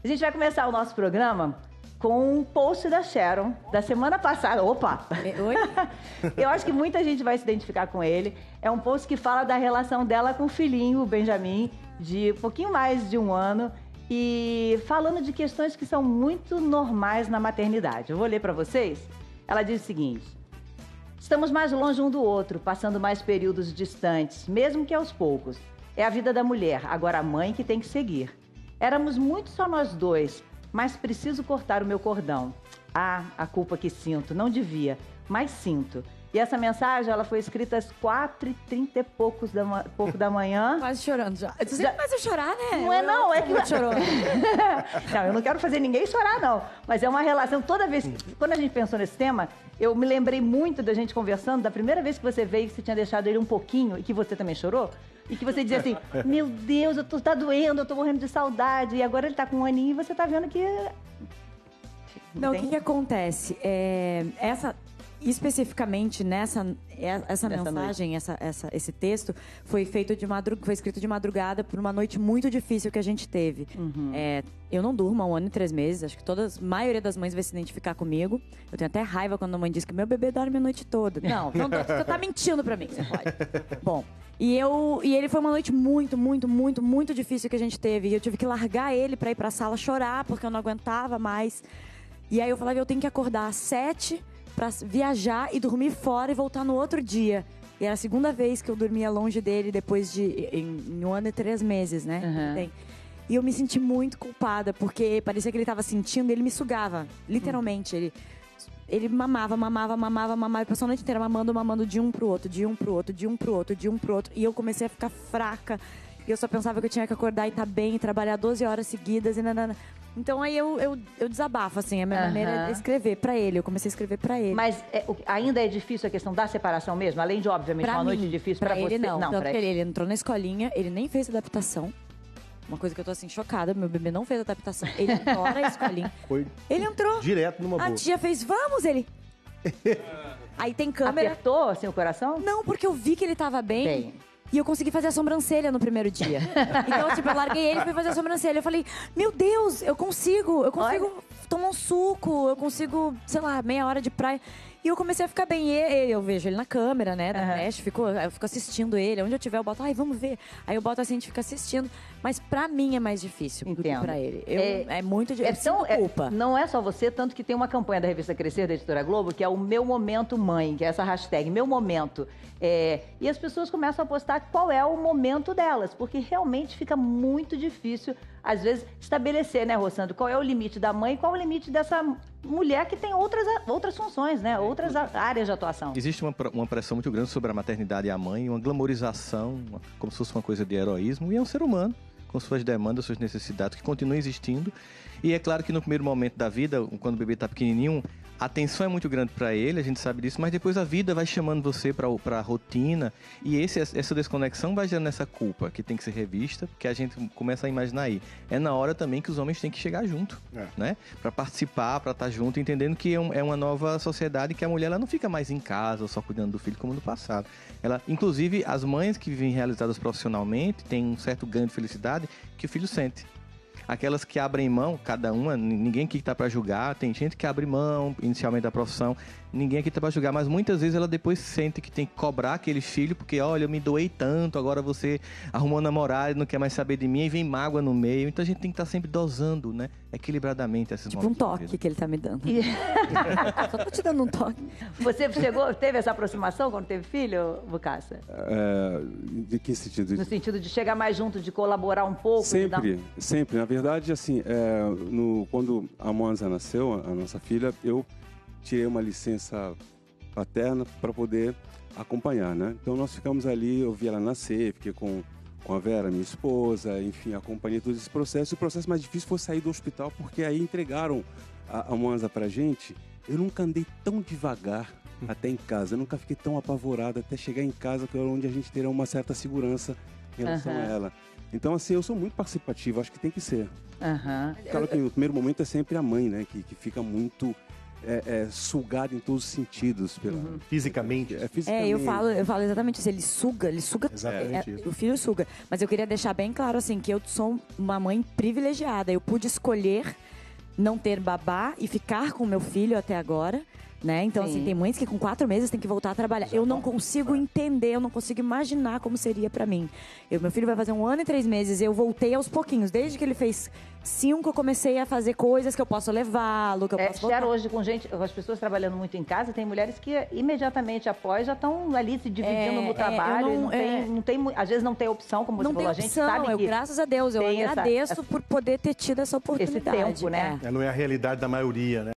A gente vai começar o nosso programa com um post da Sharon, da semana passada. Opa! Oi? Eu acho que muita gente vai se identificar com ele. É um post que fala da relação dela com o filhinho, o Benjamin, de um pouquinho mais de 1 ano, e falando de questões que são muito normais na maternidade. Eu vou ler para vocês. Ela diz o seguinte: estamos mais longe um do outro, passando mais períodos distantes, mesmo que aos poucos. É a vida da mulher, agora a mãe que tem que seguir. Éramos muito só nós dois, mas preciso cortar o meu cordão. Ah, a culpa que sinto, não devia, mas sinto. E essa mensagem, ela foi escrita às 4h30 e pouco da manhã. Quase chorando já. Você já começa a chorar, né? Não é não, é que... chorou. Não, eu não quero fazer ninguém chorar, não. Mas é uma relação, toda vez... Quando a gente pensou nesse tema, eu me lembrei muito da gente conversando, da primeira vez que você veio, que você tinha deixado ele um pouquinho, e que você também chorou, e que você dizia assim, meu Deus, tá doendo, eu tô morrendo de saudade, e agora ele tá com 1 aninho e você tá vendo que... Não, o que acontece? Especificamente essa mensagem, esse texto foi feito foi escrito de madrugada por uma noite muito difícil que a gente teve. Uhum. Eu não durmo há 1 ano e 3 meses, acho que a maioria das mães vai se identificar comigo. Eu tenho até raiva quando a mãe diz que meu bebê dorme a noite toda. Não, você tá mentindo pra mim, você pode. Bom, e ele foi uma noite muito, muito, muito, muito difícil que a gente teve. E eu tive que largar ele pra ir pra sala chorar, porque eu não aguentava mais. E aí eu falava, eu tenho que acordar às 7 pra viajar e dormir fora e voltar no outro dia. E era a segunda vez que eu dormia longe dele depois em 1 ano e 3 meses, né? Uhum. E eu me senti muito culpada, porque parecia que ele estava sentindo, ele me sugava, literalmente. Ele mamava, e passou a noite inteira mamando de um pro outro, de um pro outro, de um pro outro, de um pro outro. E eu comecei a ficar fraca. E eu só pensava que eu tinha que acordar e estar bem, e trabalhar 12 horas seguidas e nanana. Então aí eu desabafo, assim, a minha maneira é escrever pra ele. Eu comecei a escrever pra ele. Mas ainda é difícil a questão da separação mesmo? Além de, obviamente, uma noite difícil pra ele você. não. Tanto pra que ele entrou na escolinha, ele nem fez adaptação. Uma coisa que eu tô assim, chocada. Meu bebê não fez adaptação. Ele adora a escolinha. Ele entrou. Direto numa boa. A tia fez, vamos, ele... Aí tem câmera. Apertou, assim, o coração? Não, porque eu vi que ele tava bem. E eu consegui fazer a sobrancelha no primeiro dia. Então, tipo, eu larguei ele e fui fazer a sobrancelha. Eu falei, meu Deus, eu consigo tomar um suco, eu consigo, sei lá, meia hora de praia. E eu comecei a ficar bem. E eu vejo ele na câmera, né, da creche, eu fico assistindo ele. Onde eu tiver, eu boto, vamos ver. Aí eu boto assim, a gente fica assistindo. Mas pra mim é mais difícil do que pra ele. É muito difícil. Culpa. Não é só você, tanto que tem uma campanha da revista Crescer, da Editora Globo, que é o Meu Momento Mãe, que é essa hashtag, Meu Momento. E as pessoas começam a postar qual é o momento delas, porque realmente fica muito difícil, às vezes, estabelecer, né, Rossandro, qual é o limite da mãe e qual é o limite dessa mulher que tem outras funções, né, outras áreas de atuação. Existe uma pressão muito grande sobre a maternidade e a mãe, uma glamorização, como se fosse uma coisa de heroísmo, e é um ser humano com suas demandas, suas necessidades, que continuam existindo. E é claro que no primeiro momento da vida, quando o bebê está pequenininho, a atenção é muito grande para ele, a gente sabe disso, mas depois a vida vai chamando você para a rotina, e essa desconexão vai gerando essa culpa que tem que ser revista, porque a gente começa a imaginar aí. É na hora também que os homens têm que chegar junto, né? Para participar, para estar junto, entendendo que é uma nova sociedade, que a mulher ela não fica mais em casa só cuidando do filho como no passado. Inclusive, as mães que vivem realizadas profissionalmente têm um certo ganho de felicidade que o filho sente. Aquelas que abrem mão, cada uma, ninguém aqui está para julgar, tem gente que abre mão inicialmente da profissão, ninguém aqui está para julgar, mas muitas vezes ela depois sente que tem que cobrar aquele filho, porque olha, eu me doei tanto, agora você arrumou um namorado, não quer mais saber de mim, e vem mágoa no meio, então a gente tem que estar sempre dosando, né, equilibradamente esses momentos. Tipo um toque que ele tá me dando. Só tô te dando um toque. Você teve essa aproximação quando teve filho, Bucaça? De que sentido? No sentido de chegar mais junto, de colaborar um pouco? Sempre. Na verdade, assim, quando a Monza nasceu, a nossa filha, eu tirei uma licença paterna para poder acompanhar, né? Então nós ficamos ali, eu vi ela nascer, fiquei com a Vera, minha esposa, enfim, acompanhei todo esse processo. E o processo mais difícil foi sair do hospital, porque aí entregaram a Monza pra gente. Eu nunca andei tão devagar até em casa, eu nunca fiquei tão apavorado até chegar em casa, que é onde a gente terá uma certa segurança em relação a ela. Então, assim, eu sou muito participativo, acho que tem que ser. Claro que no primeiro momento é sempre a mãe, né, que fica muito sugado em todos os sentidos. Fisicamente. Fisicamente. Eu falo exatamente isso. Ele suga. Exatamente isso. O filho suga. Mas eu queria deixar bem claro, assim, que eu sou uma mãe privilegiada. Eu pude escolher não ter babá e ficar com meu filho até agora. Né? Então, assim, tem mães que com 4 meses tem que voltar a trabalhar. Eu não consigo entender, eu não consigo imaginar como seria pra mim. Meu filho vai fazer 1 ano e 3 meses, eu voltei aos pouquinhos. Desde que ele fez 5, eu comecei a fazer coisas que eu posso levá-lo, que eu posso voltar. Hoje, com as pessoas trabalhando muito em casa, tem mulheres que imediatamente após já estão ali se dividindo no trabalho. Às vezes não tem opção, como você falou. A gente sabe que graças a Deus, eu agradeço por poder ter tido essa oportunidade. Esse tempo, né? Não é a realidade da maioria, né?